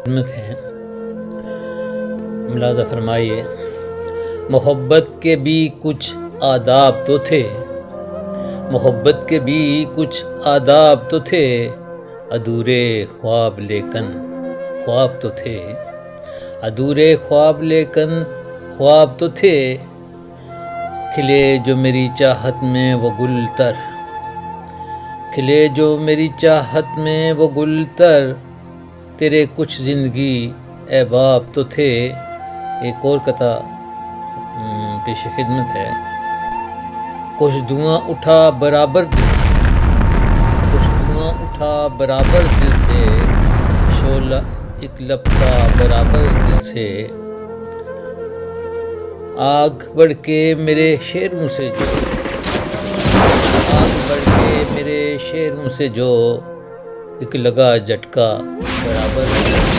خدمت ہیں، ملاحظہ فرمائیے۔ محبت کے بھی کچھ آداب تو تھے، محبت کے بھی کچھ آداب تو تھے، ادھورے خواب لیکن خواب تو تھے، ادھورے خواب لیکن خواب تو تھے، کھلے جو میری چاہت میں وہ گل تر، کھلے جو میری چاہت میں وہ گل تر، تیرے کچھ زندگی احباب تو تھے۔ ایک اور قطعہ پیش خدمت ہے۔ کچھ دھواں اٹھا برابر دل سے، کچھ دھواں اٹھا برابر دل سے، شعلہ ایک لپٹا برابر دل سے، آگ بڑھ کے میرے شعروں سے جو، آگ بڑھ کے میرے شعروں سے جو، ایک لگا جھٹکا برابر دل سے۔